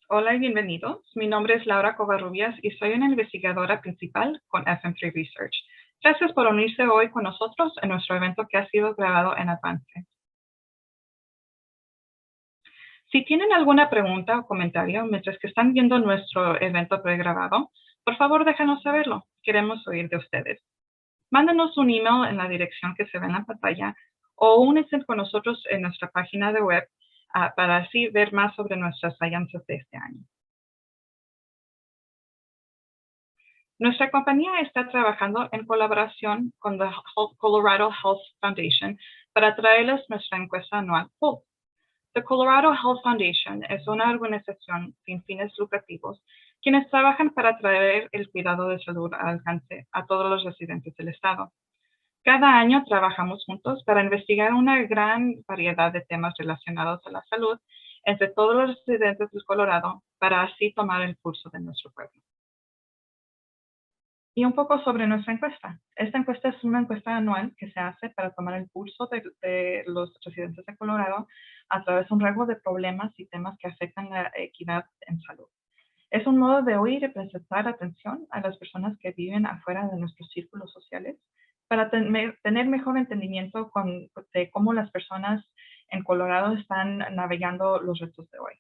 Hola y bienvenidos. Mi nombre es Laura Covarrubias y soy una investigadora principal con FM3 Research. Gracias por unirse hoy con nosotros en nuestro evento que ha sido grabado en avance. Si tienen alguna pregunta o comentario mientras que están viendo nuestro evento pregrabado, por favor déjanos saberlo. Queremos oír de ustedes. Mándenos un email en la dirección que se ve en la pantalla o únanse con nosotros en nuestra página de web para así ver más sobre nuestras alianzas de este año. Nuestra compañía está trabajando en colaboración con la Colorado Health Foundation para traerles nuestra encuesta anual PULS. The Colorado Health Foundation es una organización sin fines lucrativos quienes trabajan para traer el cuidado de salud al alcance a todos los residentes del estado. Cada año trabajamos juntos para investigar una gran variedad de temas relacionados a la salud entre todos los residentes del Colorado para así tomar el pulso de nuestro pueblo. Y un poco sobre nuestra encuesta. Esta encuesta es una encuesta anual que se hace para tomar el pulso de los residentes de Colorado a través de un rango de problemas y temas que afectan la equidad en salud. Es un modo de oír y prestar atención a las personas que viven afuera de nuestros círculos sociales para tener mejor entendimiento de cómo las personas en Colorado están navegando los retos de hoy.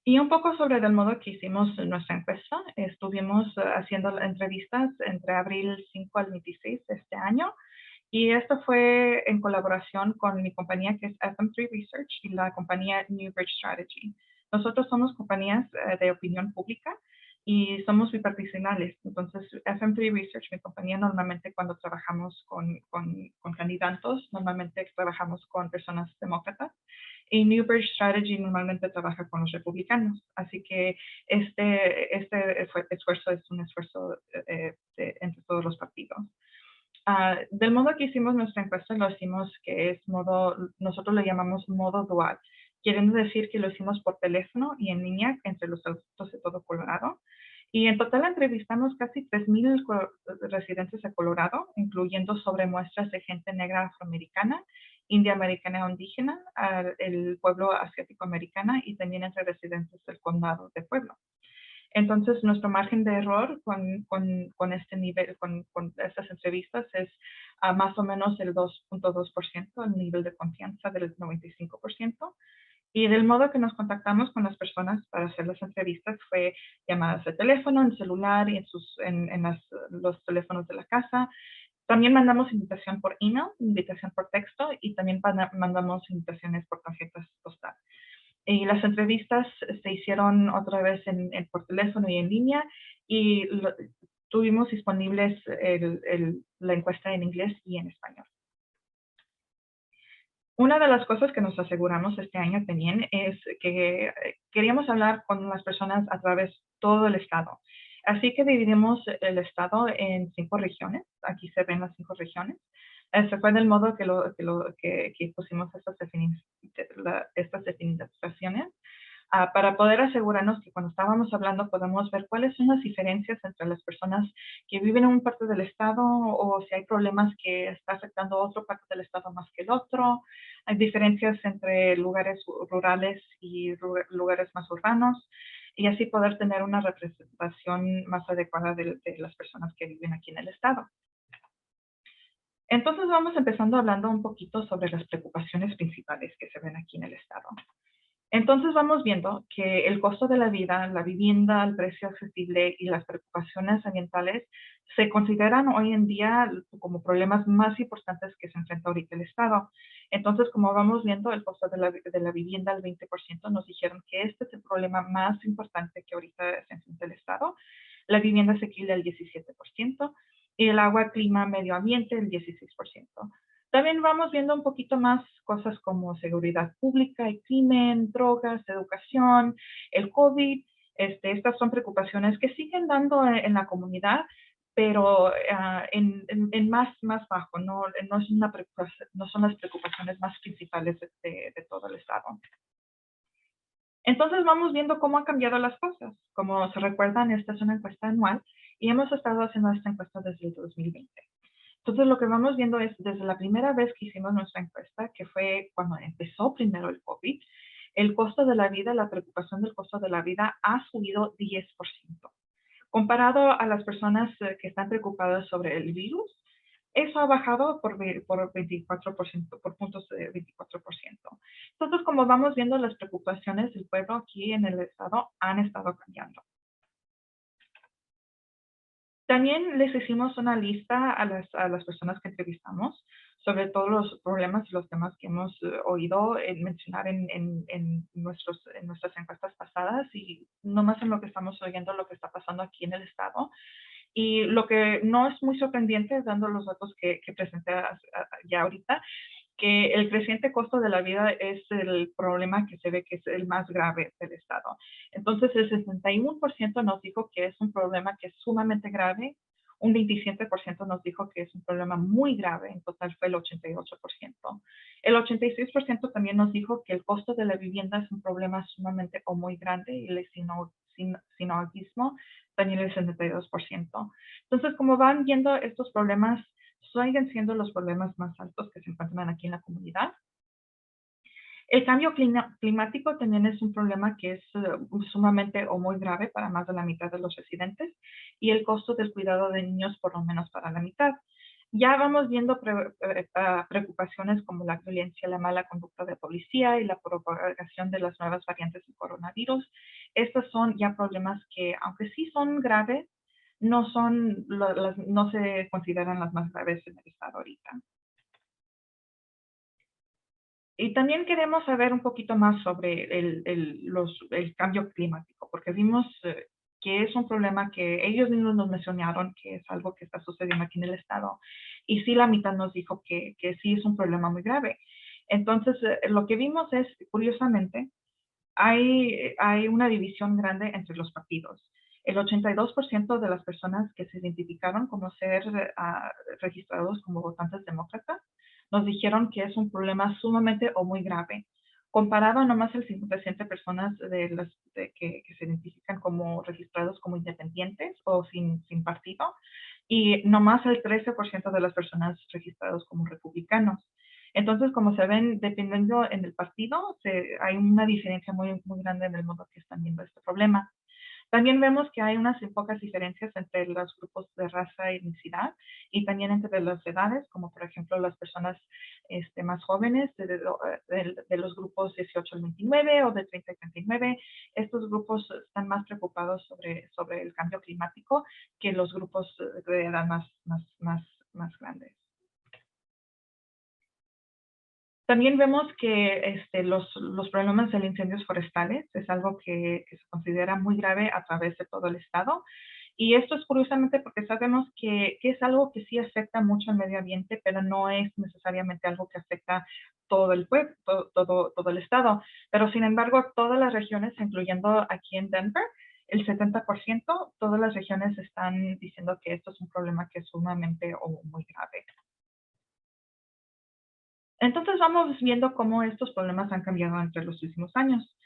Y un poco sobre el modo que hicimos nuestra encuesta. Estuvimos haciendo entrevistas entre abril 5 al 26 de este año. Y esto fue en colaboración con mi compañía que es FM3 Research y la compañía Newbridge Strategy. Nosotros somos compañías de opinión pública y somos biparticionales. Entonces, FM3 Research, mi compañía, normalmente cuando trabajamos con candidatos, normalmente trabajamos con personas demócratas. Y Newbridge Strategy normalmente trabaja con los republicanos. Así que este esfuerzo es un esfuerzo entre todos los partidos. Del modo que hicimos nuestra encuesta, lo hicimos que es nosotros le llamamos modo dual, queriendo decir que lo hicimos por teléfono y en línea entre los adultos de todo Colorado. Y en total entrevistamos casi 3,000 residentes de Colorado, incluyendo sobre muestras de gente negra afroamericana, india americana o indígena, el pueblo asiático americana y también entre residentes del condado de Pueblo. Entonces, nuestro margen de error con este nivel, con estas entrevistas es más o menos el 2.2%, el nivel de confianza del 95%. Y del modo que nos contactamos con las personas para hacer las entrevistas fue llamadas de teléfono, en celular y en los teléfonos de la casa. También mandamos invitación por email, invitación por texto y también mandamos invitaciones por tarjetas postal. Y las entrevistas se hicieron otra vez por teléfono y en línea y tuvimos disponibles la encuesta en inglés y en español. Una de las cosas que nos aseguramos este año también es que queríamos hablar con las personas a través de todo el estado. Así que dividimos el estado en 5 regiones. Aquí se ven las 5 regiones. Se fue del modo que pusimos estas definiciones para poder asegurarnos que cuando estábamos hablando podemos ver cuáles son las diferencias entre las personas que viven en una parte del estado o si hay problemas que está afectando a otra parte del estado más que el otro. Hay diferencias entre lugares rurales y lugares más urbanos y así poder tener una representación más adecuada de las personas que viven aquí en el estado. Entonces vamos empezando hablando un poquito sobre las preocupaciones principales que se ven aquí en el estado. Entonces vamos viendo que el costo de la vida, la vivienda, el precio accesible y las preocupaciones ambientales se consideran hoy en día como problemas más importantes que se enfrenta ahorita el Estado. Entonces, como vamos viendo, el costo de la vivienda al 20% nos dijeron que este es el problema más importante que ahorita se enfrenta el Estado. La vivienda asequible al 17% y el agua, clima, medio ambiente el 16%. También vamos viendo un poquito más cosas como seguridad pública y crimen, drogas, educación, el COVID. Estas son preocupaciones que siguen dando en la comunidad, pero en más bajo, no son las preocupaciones más principales de todo el estado. Entonces vamos viendo cómo han cambiado las cosas. Como se recuerdan, esta es una encuesta anual y hemos estado haciendo esta encuesta desde el 2020. Entonces, lo que vamos viendo es desde la primera vez que hicimos nuestra encuesta, que fue cuando empezó primero el COVID, el costo de la vida, la preocupación del costo de la vida ha subido 10%. Comparado a las personas que están preocupadas sobre el virus, eso ha bajado por 24%, por puntos de 24%. Entonces, como vamos viendo, las preocupaciones del pueblo aquí en el estado han estado cambiando. También les hicimos una lista a las personas que entrevistamos sobre todos los problemas y los temas que hemos oído mencionar en nuestras encuestas pasadas y no más en lo que estamos oyendo, lo que está pasando aquí en el estado. Y lo que no es muy sorprendente, dando los datos que presenté ya ahorita, que el creciente costo de la vida es el problema que se ve que es el más grave del estado. Entonces, el 61% nos dijo que es un problema que es sumamente grave, un 27% nos dijo que es un problema muy grave, en total fue el 88%. El 86% también nos dijo que el costo de la vivienda es un problema sumamente o muy grande y el sinhogarismo también el 72%. Entonces, como van viendo estos problemas, siguen siendo los problemas más altos que se encuentran aquí en la comunidad. El cambio climático también es un problema que es sumamente o muy grave para más de la mitad de los residentes y el costo del cuidado de niños por lo menos para la mitad. Ya vamos viendo preocupaciones como la violencia, la mala conducta de policía y la propagación de las nuevas variantes del coronavirus. Estos son ya problemas que, aunque sí son graves, no se consideran las más graves en el estado ahorita. Y también queremos saber un poquito más sobre el cambio climático, porque vimos que es un problema que ellos mismos nos mencionaron, que es algo que está sucediendo aquí en el estado. Y sí, la mitad nos dijo que sí es un problema muy grave. Entonces, lo que vimos es, curiosamente, hay una división grande entre los partidos. El 82% de las personas que se identificaron como ser registrados como votantes demócratas nos dijeron que es un problema sumamente o muy grave. Comparado nomás el 5% de personas que se identifican como registrados como independientes o sin partido y nomás el 13% de las personas registrados como republicanos. Entonces, como se ven, dependiendo en el partido, hay una diferencia muy grande en el modo que están viendo este problema. También vemos que hay unas pocas diferencias entre los grupos de raza y etnicidad y también entre las edades, como por ejemplo las personas más jóvenes de los grupos 18 al 29 o de 30 al 39. Estos grupos están más preocupados sobre el cambio climático que los grupos de edad más grandes. También vemos que los problemas de incendios forestales es algo que se considera muy grave a través de todo el estado. Y esto es curiosamente porque sabemos que es algo que sí afecta mucho al medio ambiente, pero no es necesariamente algo que afecta todo el pueblo, todo el estado. Pero sin embargo, todas las regiones, incluyendo aquí en Denver, el 70%, todas las regiones están diciendo que esto es un problema que es sumamente o muy grave. Entonces vamos viendo cómo estos problemas han cambiado entre los últimos años.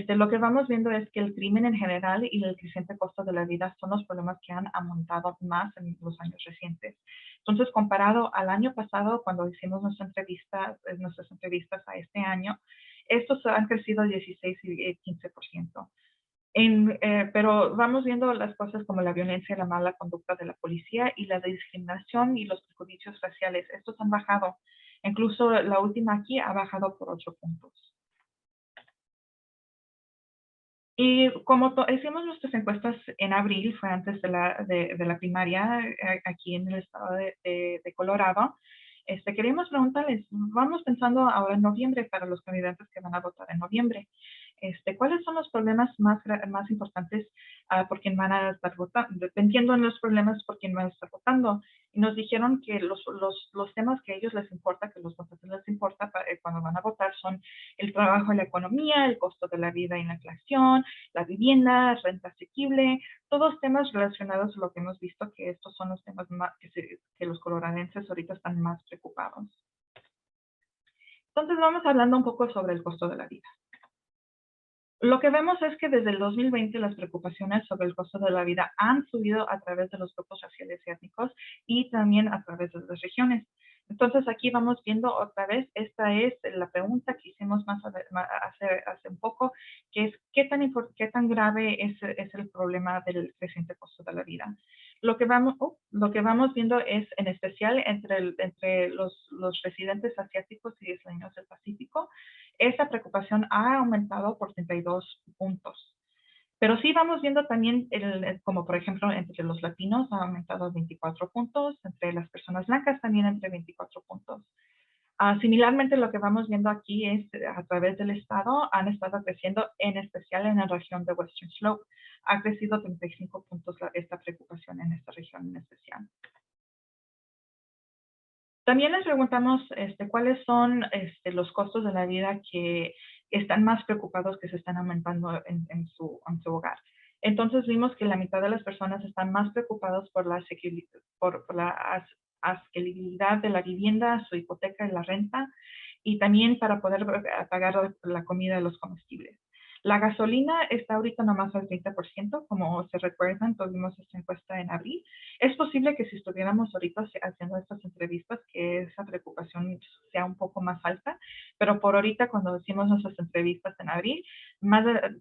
Lo que vamos viendo es que el crimen en general y el creciente costo de la vida son los problemas que han aumentado más en los años recientes. Entonces, comparado al año pasado, cuando hicimos nuestras entrevistas a este año, estos han crecido 16 y 15%. Pero vamos viendo las cosas como la violencia, la mala conducta de la policía y la discriminación y los prejuicios raciales. Estos han bajado. Incluso la última aquí ha bajado por 8 puntos. Y como hicimos nuestras encuestas en abril, fue antes de la primaria aquí en el estado de Colorado, queríamos preguntarles, vamos pensando ahora en noviembre para los candidatos que van a votar en noviembre. ¿Cuáles son los problemas más importantes por quien van a estar votando? Dependiendo de los problemas por quien van a estar votando. Y nos dijeron que los temas que a ellos les importa, que los votantes les importa cuando van a votar son el trabajo y la economía, el costo de la vida y la inflación, la vivienda, renta asequible, todos temas relacionados a lo que hemos visto que estos son los temas más que los coloradenses ahorita están más preocupados. Entonces vamos hablando un poco sobre el costo de la vida. Lo que vemos es que desde el 2020 las preocupaciones sobre el costo de la vida han subido a través de los grupos raciales y étnicos y también a través de las regiones. Entonces aquí vamos viendo otra vez, esta es la pregunta que hicimos hace un poco, que es qué tan grave es el problema del creciente costo de la vida. Lo que vamos viendo es, en especial entre los residentes asiáticos y isleños del Pacífico, esa preocupación ha aumentado por 32 puntos. Pero sí vamos viendo también, como por ejemplo, entre los latinos ha aumentado 24 puntos, entre las personas blancas también entre 24 puntos. Similarmente, lo que vamos viendo aquí es a través del estado han estado creciendo, en especial en la región de Western Slope. Ha crecido 35 puntos esta preocupación en esta región en especial. También les preguntamos cuáles son los costos de la vida que están más preocupados, que se están aumentando en su hogar. Entonces vimos que la mitad de las personas están más preocupados por la asequibilidad de la vivienda, su hipoteca y la renta, y también para poder pagar la comida y los comestibles. La gasolina está ahorita nomás al 30%, como se recuerdan, tuvimos esta encuesta en abril. Es posible que si estuviéramos ahorita haciendo estas entrevistas, que esa preocupación sea un poco más alta, pero por ahorita cuando decimos nuestras entrevistas en abril,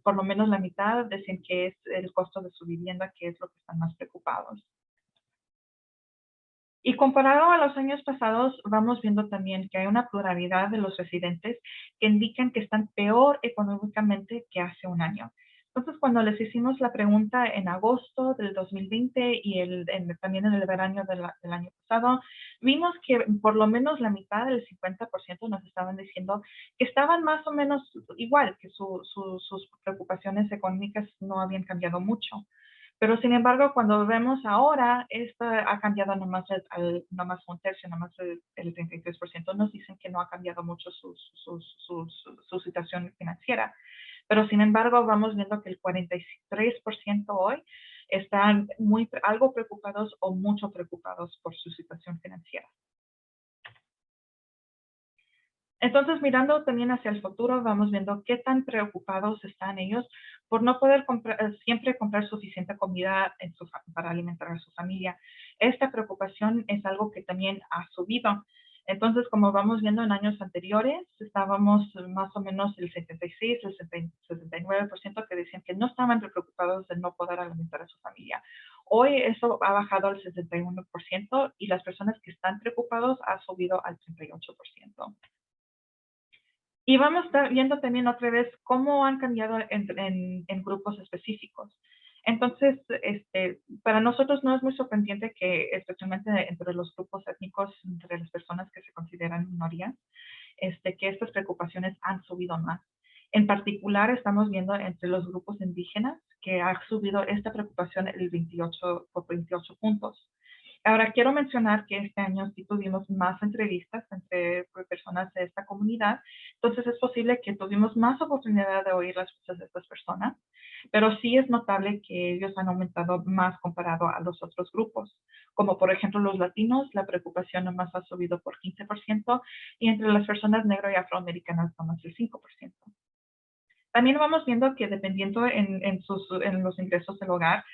por lo menos la mitad dicen que es el costo de su vivienda, que es lo que están más preocupados. Y comparado a los años pasados, vamos viendo también que hay una pluralidad de los residentes que indican que están peor económicamente que hace un año. Entonces, cuando les hicimos la pregunta en agosto del 2020 y también en el verano del año pasado, vimos que por lo menos la mitad del 50% nos estaban diciendo que estaban más o menos igual, que sus preocupaciones económicas no habían cambiado mucho. Pero sin embargo, cuando vemos ahora, esta ha cambiado nomás un tercio, nomás el 33%. Nos dicen que no ha cambiado mucho su situación financiera. Pero sin embargo, vamos viendo que el 43% hoy están algo preocupados o mucho preocupados por su situación financiera. Entonces, mirando también hacia el futuro, vamos viendo qué tan preocupados están ellos por no poder siempre comprar suficiente comida para alimentar a su familia. Esta preocupación es algo que también ha subido. Entonces, como vamos viendo en años anteriores, estábamos más o menos el 76, el 69% que decían que no estaban preocupados de no poder alimentar a su familia. Hoy eso ha bajado al 61% y las personas que están preocupados ha subido al 38%. Y vamos viendo también otra vez cómo han cambiado en grupos específicos. Entonces, para nosotros no es muy sorprendente que, especialmente entre los grupos étnicos, entre las personas que se consideran minorías, que estas preocupaciones han subido más. En particular, estamos viendo entre los grupos indígenas que ha subido esta preocupación por 28 puntos. Ahora, quiero mencionar que este año sí tuvimos más entrevistas entre personas de esta comunidad, entonces es posible que tuvimos más oportunidad de oír las voces de estas personas, pero sí es notable que ellos han aumentado más comparado a los otros grupos, como por ejemplo los latinos, la preocupación nomás ha subido por 15% y entre las personas negro y afroamericanas nomás el 5%. También vamos viendo que dependiendo en los ingresos del hogar,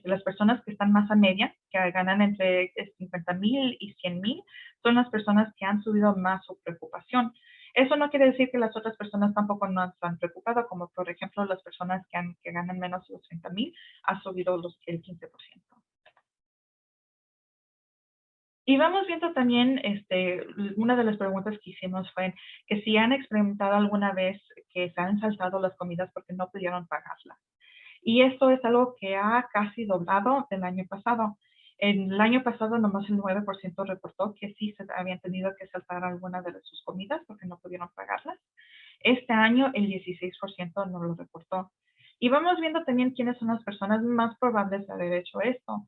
las personas que están más a media, que ganan entre 50,000 y 100,000, son las personas que han subido más su preocupación. Eso no quiere decir que las otras personas tampoco no están preocupadas, como por ejemplo las personas que ganan menos de los 30,000, ha subido el 15%. Y vamos viendo también, una de las preguntas que hicimos fue que si han experimentado alguna vez que se han saltado las comidas porque no pudieron pagarlas. Y esto es algo que ha casi doblado del año pasado. En el año pasado, nomás el 9% reportó que sí se habían tenido que saltar alguna de sus comidas porque no pudieron pagarlas. Este año, el 16% no lo reportó. Y vamos viendo también quiénes son las personas más probables de haber hecho esto.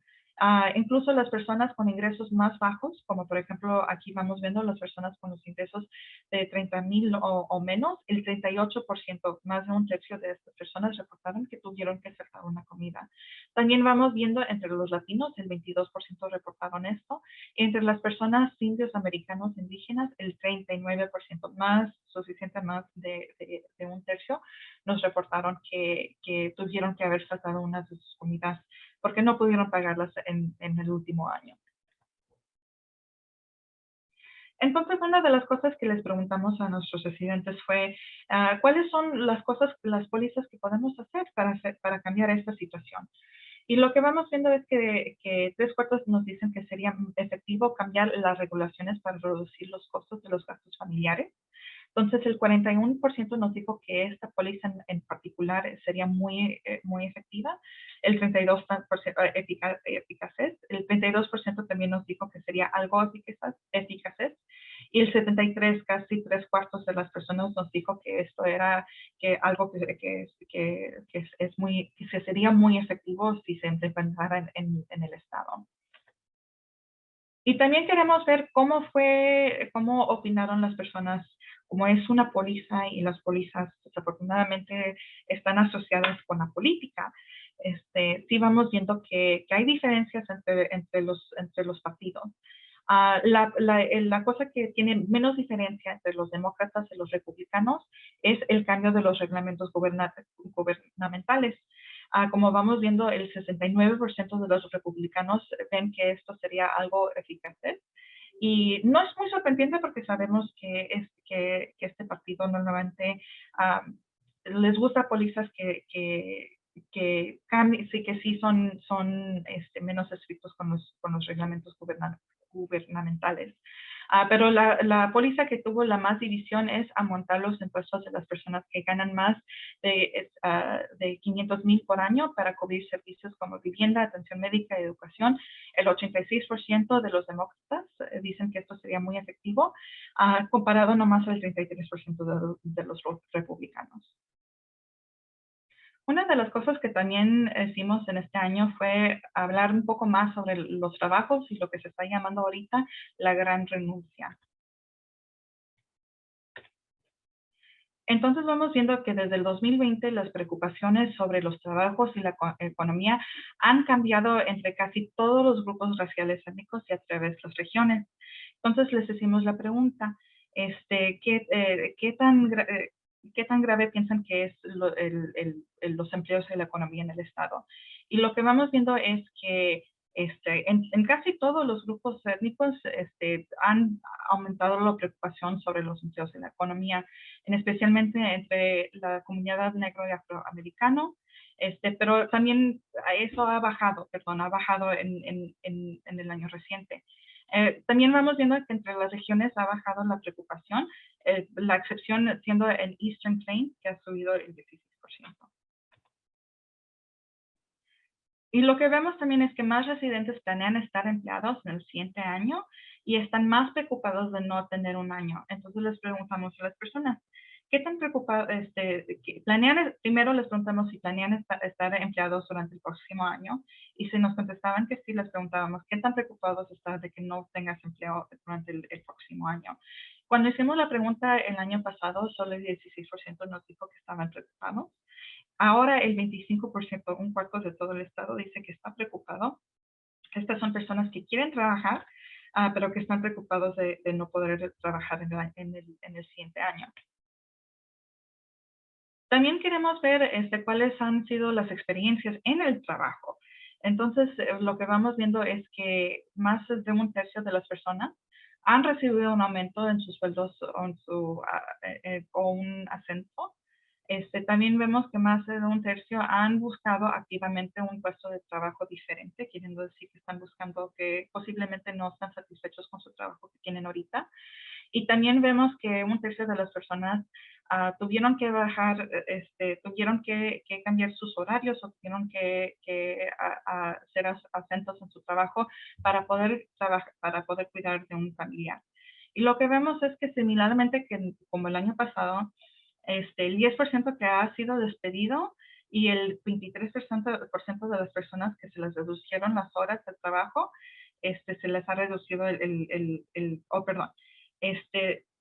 Incluso las personas con ingresos más bajos, como por ejemplo aquí vamos viendo las personas con los ingresos de 30,000 o menos, el 38%, más de un tercio de estas personas reportaron que tuvieron que aceptar una comida. También vamos viendo entre los latinos, el 22% reportaron esto, y entre las personas indios americanos indígenas, el 39%, más, suficiente más de un tercio, nos reportaron que tuvieron que haber saltado una de sus comidas porque no pudieron pagarlas en el último año. Entonces, una de las cosas que les preguntamos a nuestros residentes fue, ¿cuáles son las cosas, las pólizas que podemos para cambiar esta situación? Y lo que vamos viendo es que tres cuartos nos dicen que sería efectivo cambiar las regulaciones para reducir los costos de los gastos familiares. Entonces, el 41% nos dijo que esta póliza en particular sería muy efectiva, el 32% eficaces, el 32% también nos dijo que sería algo eficaces, y el 73, casi tres cuartos de las personas nos dijo que esto era algo que sería muy efectivo si se implementara en el Estado. Y también queremos ver cómo opinaron las personas, como es una póliza y las pólizas desafortunadamente están asociadas con la política. Sí vamos viendo que hay diferencias entre los partidos. La cosa que tiene menos diferencia entre los demócratas y los republicanos es el cambio de los reglamentos gubernamentales. Como vamos viendo, el 69% de los republicanos ven que esto sería algo eficaz. Y no es muy sorprendente porque sabemos que este partido normalmente les gusta pólizas que sí son menos estrictos con los reglamentos gubernamentales. Pero la póliza que tuvo la más división es aumentar los impuestos de las personas que ganan más de 500,000 por año para cubrir servicios como vivienda, atención médica y educación. El 86% de los demócratas dicen que esto sería muy efectivo, comparado nomás al 33% de los republicanos. Una de las cosas que también hicimos en este año fue hablar un poco más sobre los trabajos y lo que se está llamando ahorita la gran renuncia. Entonces vamos viendo que desde el 2020 las preocupaciones sobre los trabajos y la economía han cambiado entre casi todos los grupos raciales étnicos y a través de las regiones. Entonces les hicimos la pregunta, ¿qué tan grave piensan que es los empleos y la economía en el estado? Y lo que vamos viendo es que en casi todos los grupos étnicos han aumentado la preocupación sobre los empleos y la economía, especialmente entre la comunidad negro y afroamericano, pero también eso ha bajado en el año reciente. También vamos viendo que entre las regiones ha bajado la preocupación, la excepción siendo el Eastern Plains, que ha subido el 16%. Y lo que vemos también es que más residentes planean estar empleados en el siguiente año y están más preocupados de no tener un año. Entonces les preguntamos a las personas, ¿qué tan preocupados, primero les preguntamos si planean estar empleados durante el próximo año? Y si nos contestaban que sí, les preguntábamos, ¿qué tan preocupados estás de que no tengas empleo durante el próximo año? Cuando hicimos la pregunta el año pasado, solo el 16% nos dijo que estaban preocupados. Ahora el 25%, un cuarto de todo el estado, dice que está preocupado. Estas son personas que quieren trabajar, pero que están preocupados de no poder trabajar en el siguiente año. También queremos ver cuáles han sido las experiencias en el trabajo. Entonces, lo que vamos viendo es que más de un tercio de las personas han recibido un aumento en sus sueldos o un ascenso. También vemos que más de un tercio han buscado activamente un puesto de trabajo diferente, queriendo decir que están buscando que posiblemente no están satisfechos con su trabajo que tienen ahorita. Y también vemos que un tercio de las personas tuvieron que tuvieron que cambiar sus horarios o tuvieron que hacer acentos en su trabajo para poder cuidar de un familiar. Y lo que vemos es que similarmente que como el año pasado, el 10% que ha sido despedido y el 23% de las personas que se les reducieron las horas de trabajo, se les ha reducido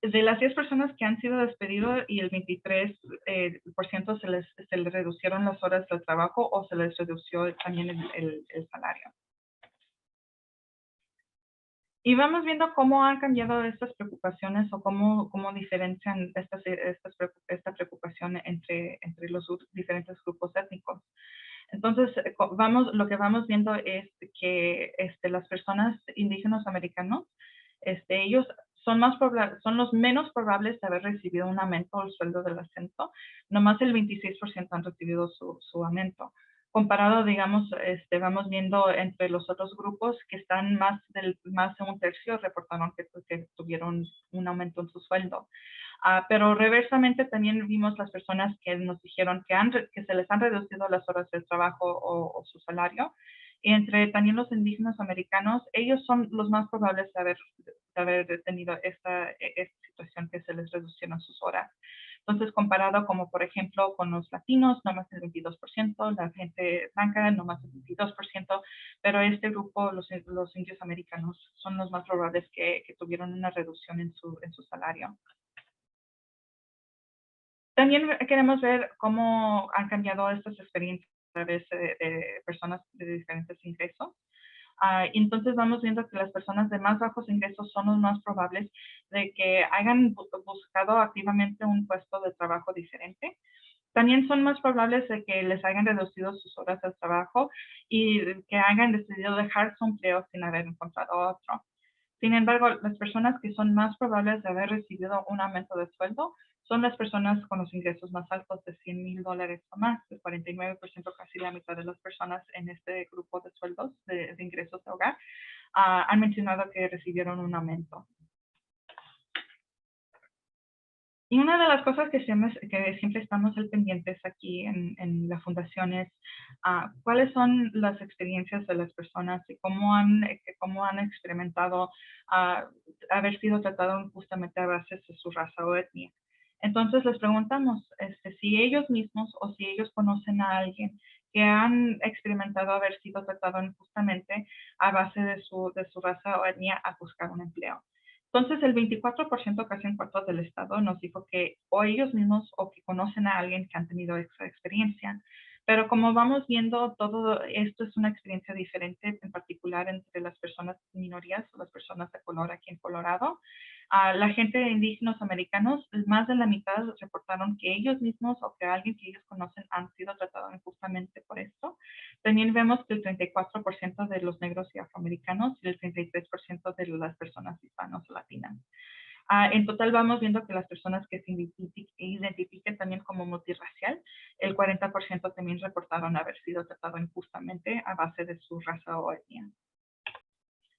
de las 10 personas que han sido despedidos y el 23% se les reducieron las horas de trabajo o se les redució también el salario. Y vamos viendo cómo han cambiado estas preocupaciones o cómo diferencian esta preocupación entre los diferentes grupos étnicos. Entonces, lo que vamos viendo es que las personas indígenas americanos, ellos son los menos probables de haber recibido un aumento del sueldo del ascenso. Nomás el 26% han recibido su aumento. Comparado, digamos, vamos viendo entre los otros grupos que están más de un tercio reportaron que tuvieron un aumento en su sueldo. Pero reversamente también vimos las personas que nos dijeron que se les han reducido las horas de trabajo o su salario. Y entre también los indígenas americanos, ellos son los más probables de haber tenido esta situación que se les reducieron sus horas. Entonces, comparado como, por ejemplo, con los latinos, nomás el 22%, la gente blanca, nomás el 22%, pero este grupo, los indios americanos, son los más probables que tuvieron una reducción en su salario. También queremos ver cómo han cambiado estas experiencias a través de personas de diferentes ingresos. Entonces vamos viendo que las personas de más bajos ingresos son los más probables de que hayan buscado activamente un puesto de trabajo diferente. También son más probables de que les hayan reducido sus horas de trabajo y que hayan decidido dejar su empleo sin haber encontrado otro. Sin embargo, las personas que son más probables de haber recibido un aumento de sueldo son las personas con los ingresos más altos de $100,000 o más. El 49%, casi la mitad de las personas en este grupo de sueldos de ingresos de hogar, han mencionado que recibieron un aumento. Y una de las cosas que siempre estamos al pendientes aquí en la fundación es cuáles son las experiencias de las personas y cómo han experimentado haber sido tratado injustamente a base de su raza o etnia. Entonces les preguntamos si ellos mismos o si ellos conocen a alguien que han experimentado haber sido tratado injustamente a base de su raza o etnia a buscar un empleo. Entonces, el 24%, casi un cuarto del estado, nos dijo que o ellos mismos o que conocen a alguien que han tenido esa experiencia. Pero como vamos viendo, todo esto es una experiencia diferente, en particular entre las personas minorías o las personas de color aquí en Colorado. La gente de indígenas americanos, más de la mitad reportaron que ellos mismos o que alguien que ellos conocen han sido tratados injustamente por esto. También vemos que el 34% de los negros y afroamericanos y el 33% de las personas hispanos o latinas. En total vamos viendo que las personas que se identifiquen también como multirracial, el 40% también reportaron haber sido tratado injustamente a base de su raza o etnia.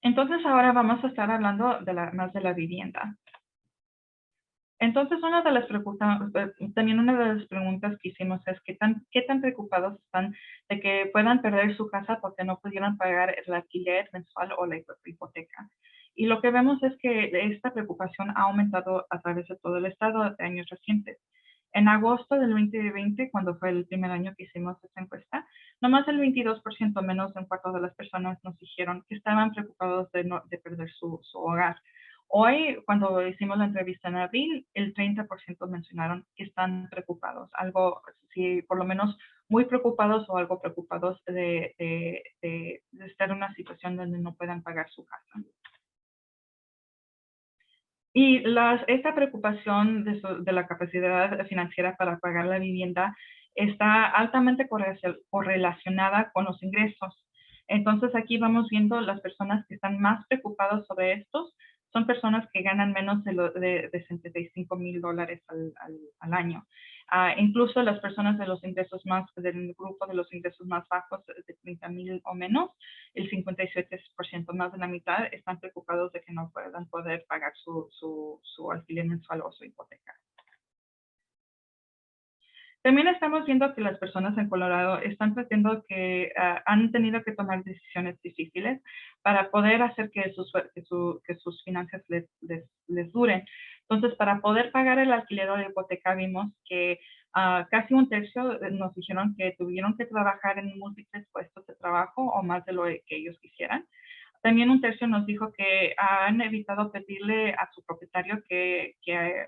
Entonces ahora vamos a estar hablando más de la vivienda. Entonces, también una de las preguntas que hicimos es qué tan preocupados están de que puedan perder su casa porque no pudieron pagar el alquiler mensual o la hipoteca. Y lo que vemos es que esta preocupación ha aumentado a través de todo el estado de años recientes. En agosto del 2020, cuando fue el primer año que hicimos esta encuesta, nomás el 22%, menos de un cuarto de las personas, nos dijeron que estaban preocupados de perder su hogar. Hoy, cuando hicimos la entrevista en abril, el 30% mencionaron que están preocupados, algo, sí, por lo menos muy preocupados o algo preocupados de estar en una situación donde no puedan pagar su casa. Y esta preocupación de la capacidad financiera para pagar la vivienda está altamente correlacionada con los ingresos. Entonces aquí vamos viendo las personas que están más preocupadas sobre estos son personas que ganan menos de $75,000 al año. Incluso las personas de los ingresos del grupo de los ingresos más bajos, de 30,000 o menos, el 57%, más de la mitad, están preocupados de que no puedan poder pagar su alquiler mensual o su hipoteca. También estamos viendo que las personas en Colorado están tratando que han tenido que tomar decisiones difíciles para poder hacer que sus finanzas les duren. Entonces, para poder pagar el alquiler o la hipoteca, vimos que casi un tercio nos dijeron que tuvieron que trabajar en múltiples puestos de trabajo o más de lo que ellos quisieran. También un tercio nos dijo que han evitado pedirle a su propietario que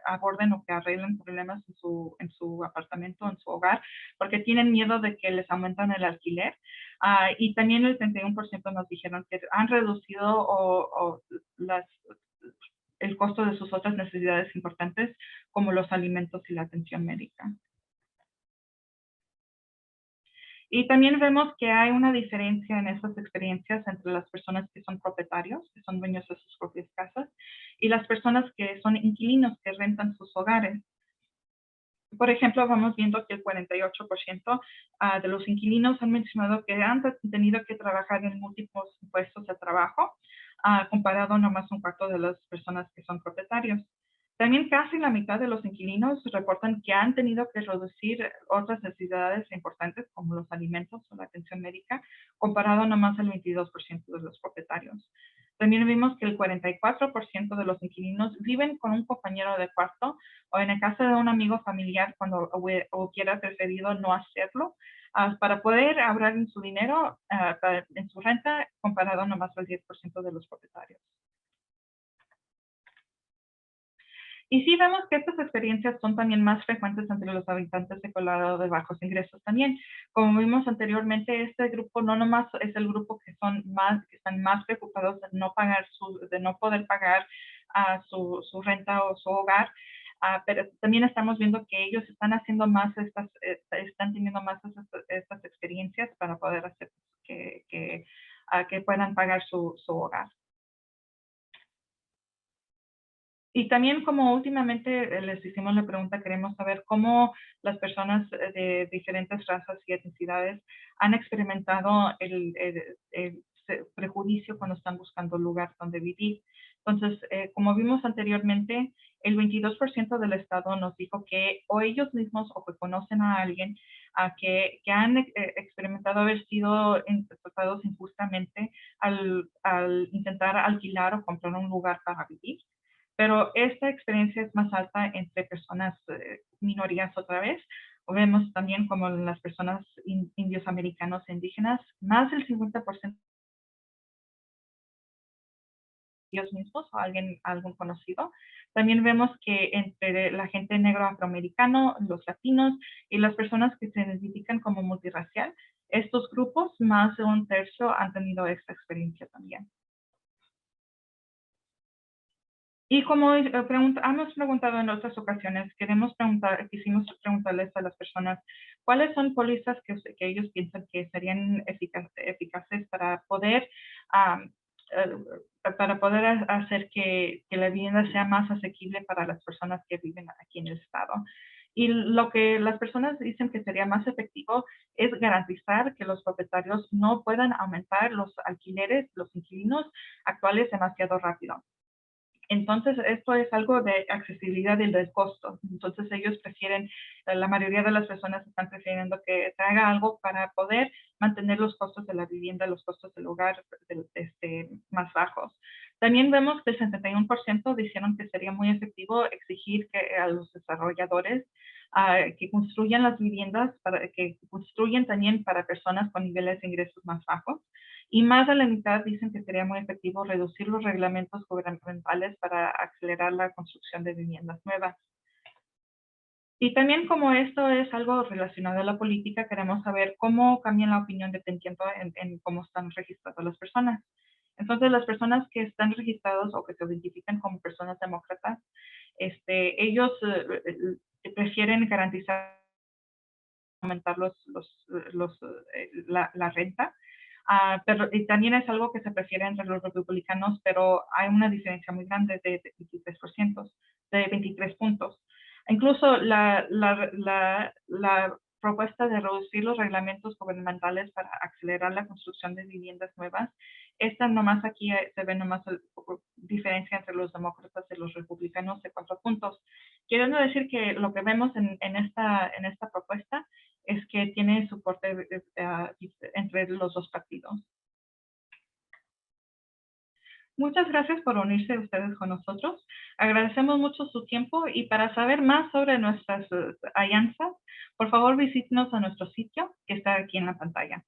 aborden o que arreglen problemas en su apartamento, en su hogar, porque tienen miedo de que les aumentan el alquiler. Y también el 31% nos dijeron que han reducido el costo de sus otras necesidades importantes, como los alimentos y la atención médica. Y también vemos que hay una diferencia en esas experiencias entre las personas que son propietarios, que son dueños de sus propias casas, y las personas que son inquilinos, que rentan sus hogares. Por ejemplo, vamos viendo que el 48% de los inquilinos han mencionado que han tenido que trabajar en múltiples puestos de trabajo, comparado nomás un cuarto de las personas que son propietarios. También casi la mitad de los inquilinos reportan que han tenido que reducir otras necesidades importantes como los alimentos o la atención médica, comparado nomás al 22% de los propietarios. También vimos que el 44% de los inquilinos viven con un compañero de cuarto o en el caso de un amigo familiar cuando hubiera preferido no hacerlo, para poder ahorrar en su dinero, en su renta, comparado nomás al 10% de los propietarios. Y sí vemos que estas experiencias son también más frecuentes entre los habitantes de Colorado de bajos ingresos también. Como vimos anteriormente, este grupo no nomás es el grupo que están más preocupados de no pagar de no poder pagar su renta o su hogar, pero también estamos viendo que ellos están haciendo más están teniendo más estas experiencias para poder hacer que puedan pagar su hogar. Y también como últimamente les hicimos la pregunta, queremos saber cómo las personas de diferentes razas y etnicidades han experimentado el prejuicio cuando están buscando lugar donde vivir. Entonces, como vimos anteriormente, el 22% del estado nos dijo que o ellos mismos o que conocen a alguien que han experimentado haber sido tratados injustamente al intentar alquilar o comprar un lugar para vivir. Pero esta experiencia es más alta entre personas, minorías otra vez. O vemos también como las personas indios americanos e indígenas, más del 50% ellos mismos o algún conocido. También vemos que entre la gente negro afroamericano, los latinos y las personas que se identifican como multirracial, estos grupos, más de un tercio han tenido esta experiencia también. Y como hemos preguntado en otras ocasiones, quisimos preguntarles a las personas cuáles son pólizas que ellos piensan que serían eficaces para poder hacer que la vivienda sea más asequible para las personas que viven aquí en el estado. Y lo que las personas dicen que sería más efectivo es garantizar que los propietarios no puedan aumentar los alquileres, los inquilinos actuales demasiado rápido. Entonces, esto es algo de accesibilidad y del costo. Entonces, ellos prefieren, la mayoría de las personas están prefiriendo que se haga algo para poder mantener los costos de la vivienda, los costos del hogar más bajos. También vemos que el 71% dijeron que sería muy efectivo exigir que a los desarrolladores que construyan las viviendas, que construyan también para personas con niveles de ingresos más bajos. Y más de la mitad dicen que sería muy efectivo reducir los reglamentos gubernamentales para acelerar la construcción de viviendas nuevas. Y también como esto es algo relacionado a la política, queremos saber cómo cambian la opinión dependiendo en cómo están registradas las personas. Entonces, las personas que están registrados o que se identifican como personas demócratas, ellos prefieren garantizar aumentar la renta. Pero y también es algo que se prefiere entre los republicanos, pero hay una diferencia muy grande de 23%, de 23 puntos. Incluso la propuesta de reducir los reglamentos gubernamentales para acelerar la construcción de viviendas nuevas, esta nomás aquí se ve nomás la diferencia entre los demócratas y los republicanos de 4 puntos. Quiero decir que lo que vemos en esta propuesta es que tiene soporte entre los dos partidos. Muchas gracias por unirse ustedes con nosotros. Agradecemos mucho su tiempo y para saber más sobre nuestras alianzas, por favor visítenos a nuestro sitio que está aquí en la pantalla.